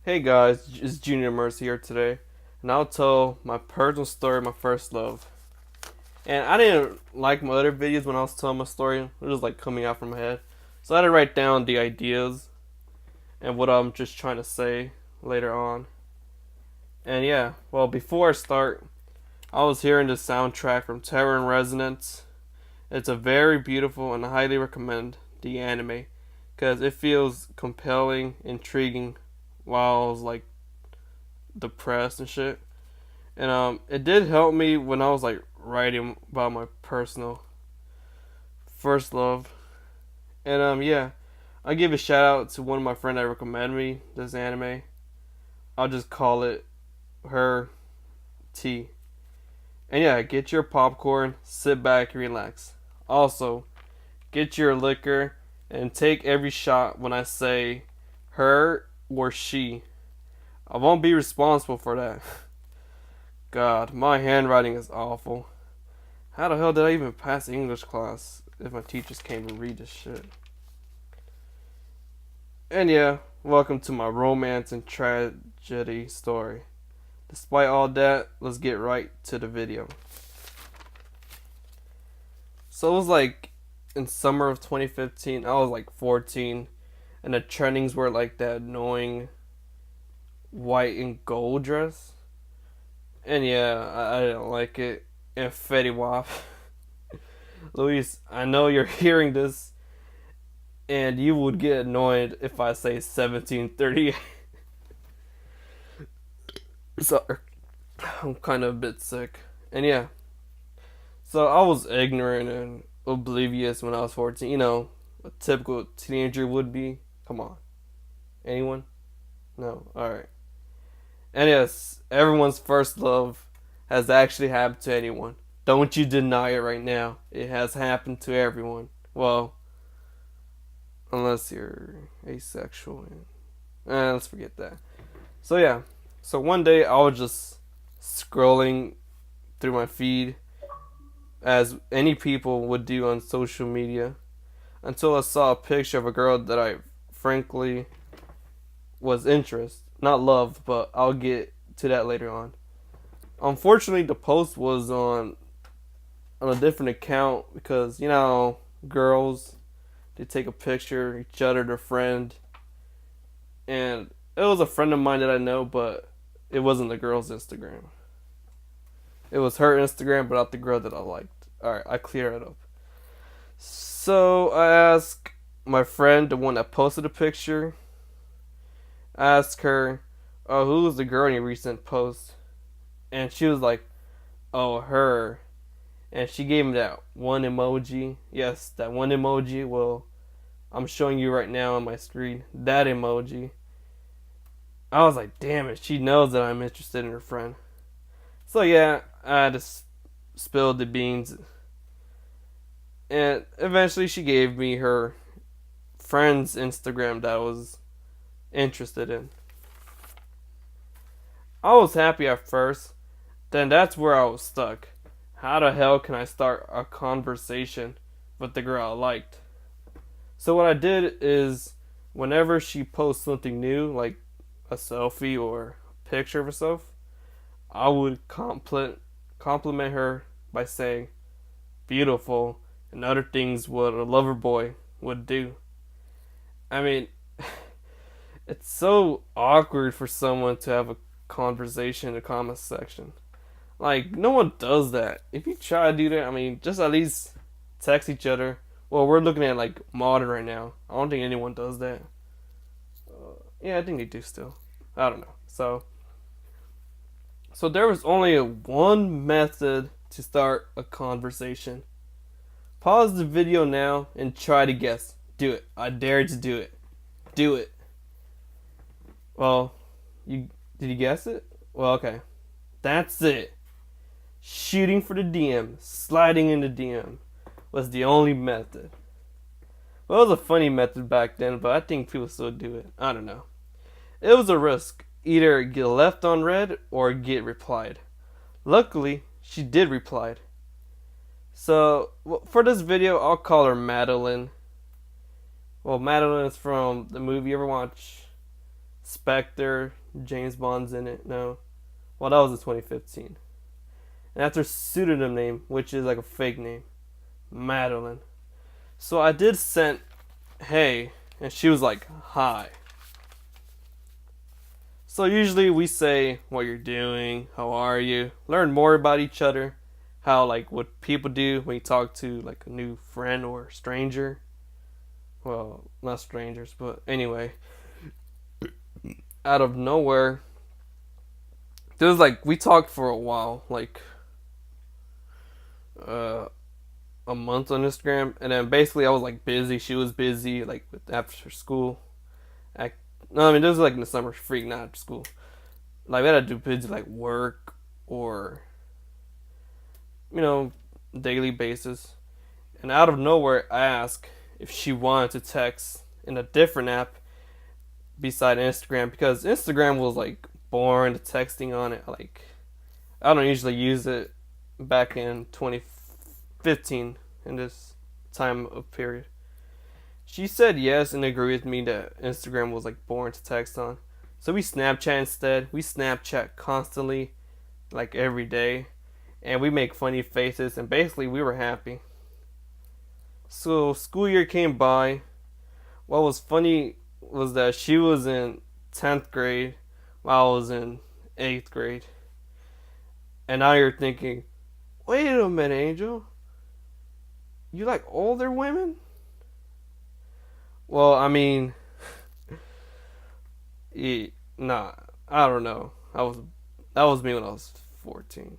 Hey guys, it's Junior Mercy here today, and I'll tell my personal story of my first love. And I didn't like my other videos when I was telling my story, it was like coming out from my head. So I had to write down the ideas and what I'm just trying to say later on. And yeah, well, before I start, I was hearing the soundtrack from Terror and Resonance. It's a very beautiful and I highly recommend the anime because it feels compelling, intriguing while I was like depressed and shit. And it did help me when I was like writing about my personal first love. And yeah, I give a shout out to one of my friends that recommended me this anime. I'll just call it her T. And yeah, get your popcorn, sit back, and relax. Also, get your liquor and take every shot when I say her or she. I won't be responsible for that. God, my handwriting is awful. How the hell did I even pass English class if my teachers can't even read this shit? And yeah, welcome to my romance and tragedy story. Despite all that, let's get right to the video. So it was like in summer of 2015, I was like 14, and the trendings were like that annoying white and gold dress. And yeah, I didn't like it. And Fetty Wap. Luis, I know you're hearing this, and you would get annoyed if I say 1738. Sorry, I'm kind of a bit sick. And yeah, so I was ignorant and oblivious when I was 14. You know, a typical teenager would be. Come on. Anyone? No? Alright. And yes, everyone's first love has actually happened to anyone. Don't you deny it right now. It has happened to everyone. Well, unless you're asexual. Let's forget that. So yeah. So one day I was just scrolling through my feed as any people would do on social media until I saw a picture of a girl that I frankly was interested. Not loved, but I'll get to that later on. Unfortunately, the post was on a different account because, you know, girls, they take a picture, each other, their friend, and it was a friend of mine that I know, but it wasn't the girl's Instagram. It was her Instagram, but not the girl that I liked. Alright, I clear it up. So I asked my friend, the one that posted the picture, asked her, "Oh, who was the girl in your recent post?" And she was like, "Oh, her." And she gave me that one emoji. Yes, that one emoji. Well, I'm showing you right now on my screen. That emoji. I was like, damn it, she knows that I'm interested in her friend. So yeah, I had to spill the beans. And eventually she gave me her friend's Instagram that I was interested in. I was happy at first, then that's where I was stuck. How the hell can I start a conversation with the girl I liked? So what I did is whenever she posts something new, like a selfie or a picture of herself, I would compliment her by saying beautiful and other things what a lover boy would do. I mean, it's so awkward for someone to have a conversation in the comment section. Like, no one does that. If you try to do that, I mean, just at least text each other. Well, we're looking at like modern right now. I don't think anyone does that. Yeah, I think they do still. I don't know. So there was only one method to start a conversation. Pause the video now and try to guess. Do it. I dare you to do it. Do it. Well, you did you guess it? Well, okay. That's it. Shooting for the DM, sliding in the DM was the only method. Well, it was a funny method back then, but I think people still do it. I don't know. It was a risk. Either get left on red or get replied. Luckily, she did reply. So, for this video, I'll call her Madeline. Well, Madeline is from the movie. You ever watch Spectre, James Bond's in it. No, well that was in 2015. And that's her pseudonym name, which is like a fake name, Madeline. So I did send hey, and she was like hi. So usually we say what you're doing, how are you, learn more about each other, how like what people do when you talk to like a new friend or stranger. Well, not strangers, but anyway, out of nowhere, there was like we talked for a while, like uh, a month on Instagram, and then basically I was like busy. She was busy, like with after school. No, I mean this was like in the summer, freak, not after school. Like we had to do busy like work or you know daily basis. And out of nowhere, I asked if she wanted to text in a different app beside Instagram because Instagram was like boring, the texting on it. Like I don't usually use it back in 2015 in this time of period. She said yes and agreed with me that Instagram was like boring to text on. So we Snapchat instead. We Snapchat constantly, like every day, and we make funny faces. And basically, we were happy. So school year came by. What was funny was that she was in 10th grade while I was in 8th grade. And now you're thinking, wait a minute, Angel. You like older women? Well, I mean, yeah, nah, I don't know. That was me when I was 14.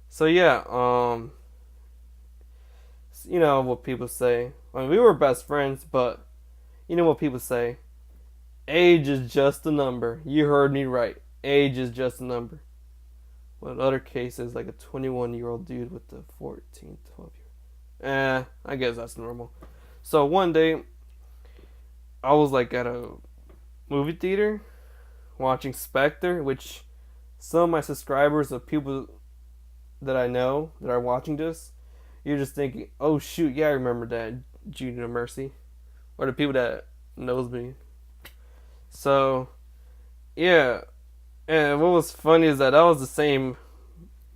So yeah, you know what people say. I mean, we were best friends, but you know what people say. Age is just a number. You heard me right. Age is just a number. But in other cases, like a 21-year-old dude with a 14, 12-year. I guess that's normal. So one day, I was like at a movie theater watching Spectre, which some of my subscribers of people that I know that are watching this, you're just thinking, oh shoot, yeah, I remember that, Junior Mercy. Or the people that knows me. So, yeah. And what was funny is that was the same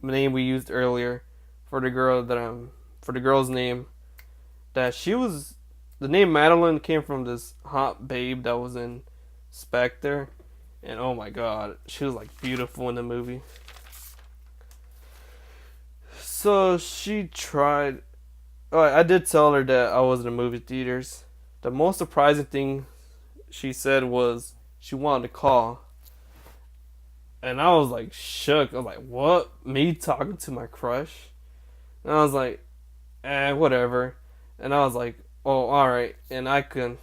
name we used earlier for the girl for the girl's name. That she was, the name Madeline came from this hot babe that was in Spectre. And oh my god, she was like beautiful in the movie. So she tried. Oh, I did tell her that I was in the movie theaters. The most surprising thing she said was she wanted to call. And I was like shook. I was like, what? Me talking to my crush? And I was like, whatever. And I was like, oh, alright. And I can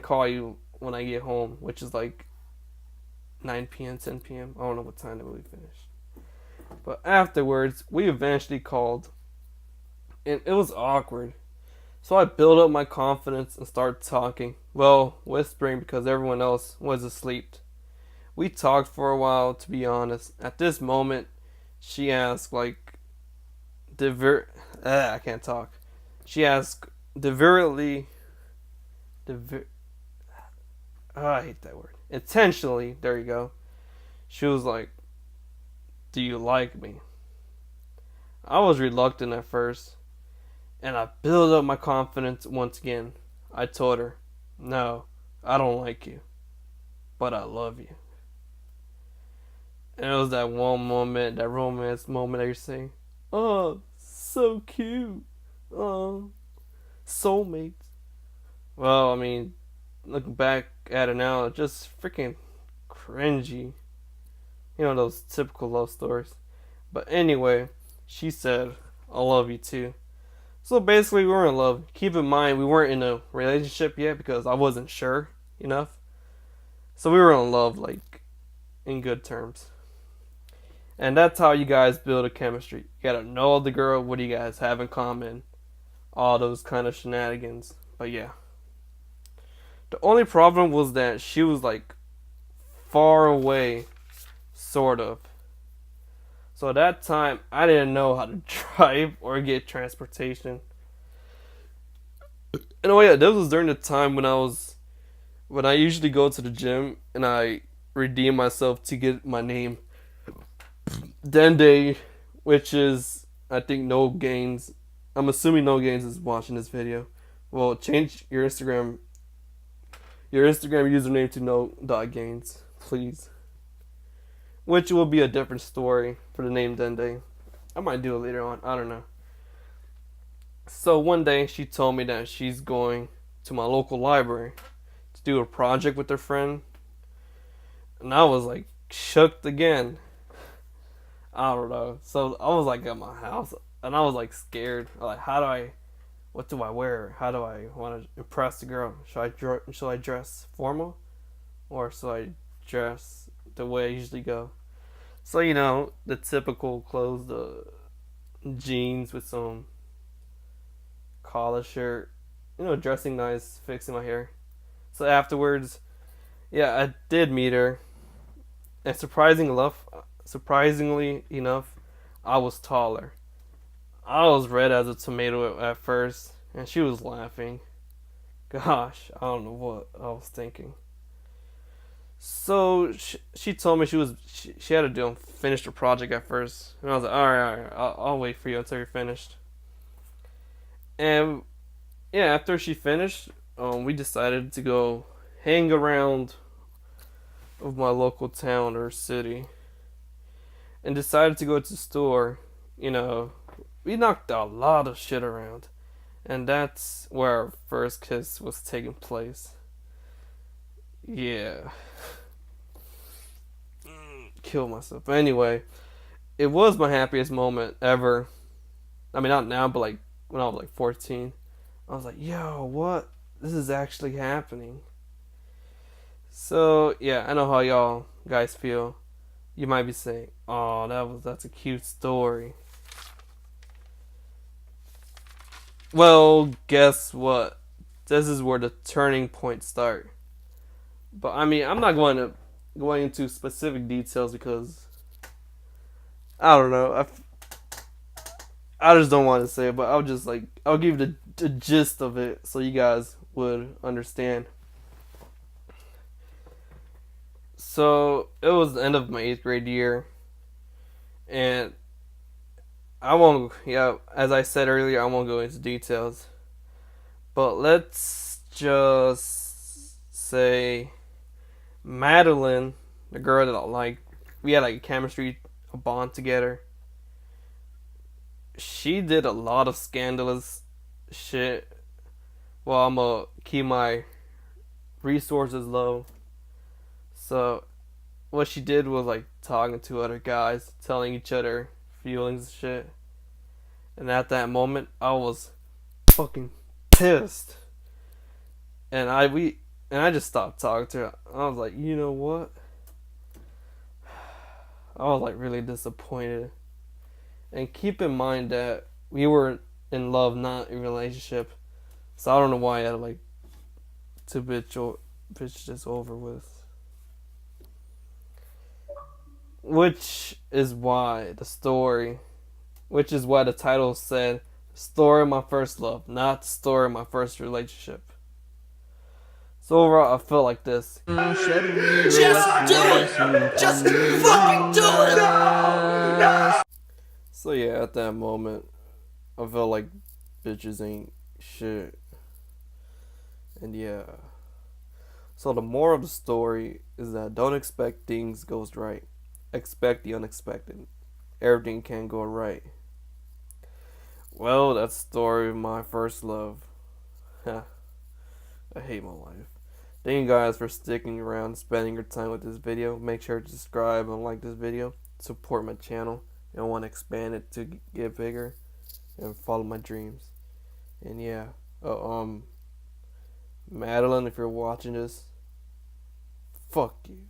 call you when I get home, which is like 9 p.m., 10 p.m. I don't know what time the movie finished. But afterwards, we eventually called. And it was awkward. So I built up my confidence and started talking. Well, whispering because everyone else was asleep. We talked for a while, to be honest. At this moment, she asked, like, I can't talk. She asked, I hate that word. Intentionally, there you go. She was like, do you like me? I was reluctant at first, and I built up my confidence once again. I told her, no, I don't like you, but I love you. And it was that one moment, that romance moment that you're saying, oh, so cute. Oh, soulmates. Well, I mean, looking back at it now, it's just freaking cringy. You know, those typical love stories. But anyway, she said, I love you too. So basically, we were in love. Keep in mind, we weren't in a relationship yet because I wasn't sure enough. So we were in love, like, in good terms. And that's how you guys build a chemistry. You gotta know the girl, what do you guys have in common, all those kind of shenanigans. But yeah. The only problem was that she was like far away, sort of. So at that time, I didn't know how to drive or get transportation. And oh yeah, this was during the time when when I usually go to the gym and I redeem myself to get my name Dende, which is I think no gains. I'm assuming no gains is watching this video. Well, change your Instagram username to no dot gains, please. Which will be a different story for the name Dende. I might do it later on. I don't know. So one day she told me that she's going to my local library to do a project with her friend, and I was like shook again. I don't know. So I was like at my house, and I was like scared. Like, what do I wear? How do I want to impress the girl? Should I dress formal, or should I dress the way I usually go? So the typical clothes, the jeans with some collar shirt, dressing nice, fixing my hair. So afterwards, yeah, I did meet her, and surprisingly enough, I was taller. I was red as a tomato at first, and she was laughing. Gosh, I don't know what I was thinking. So she told me she had to do finish the project at first, and I was like, all right, I'll wait for you until you're finished. And yeah, after she finished, we decided to go hang around of my local town or city, and decided to go to the store. You know, we knocked a lot of shit around, and that's where our first kiss was taking place. Yeah, kill myself. But anyway, it was my happiest moment ever. I mean, not now, but like when I was like 14. I was like, yo, what? This is actually happening. So yeah, I know how y'all guys feel. You might be saying, "Oh, that's a cute story." Well, guess what? This is where the turning points start. But I mean, I'm not going into specific details because I don't know. I just don't want to say it, but I'll give you the gist of it so you guys would understand. So it was the end of my 8th grade year, and I won't. Yeah, as I said earlier, I won't go into details. But let's just say Madeline, the girl that I like, we had like a chemistry, a bond together. She did a lot of scandalous shit. Well, I'm gonna keep my resources low. So what she did was like talking to other guys, telling each other feelings and shit. And at that moment, I was fucking pissed. And I just stopped talking to her. I was like, you know what? I was like really disappointed. And keep in mind that we were in love, not in a relationship. So I don't know why I had like to bitch this over with. Which is why the title said, "Story of My First Love," not the story of my first relationship. So overall, I felt like this. Just do it! Just fucking do it! No! So yeah, at that moment, I felt like bitches ain't shit. And yeah. So the moral of the story is that don't expect things goes right. Expect the unexpected. Everything can go right. Well, that's the story of my first love. I hate my life. Thank you guys for sticking around, spending your time with this video. Make sure to subscribe and like this video. Support my channel. I want to expand it to get bigger and follow my dreams. And yeah, Madeline, if you're watching this, fuck you.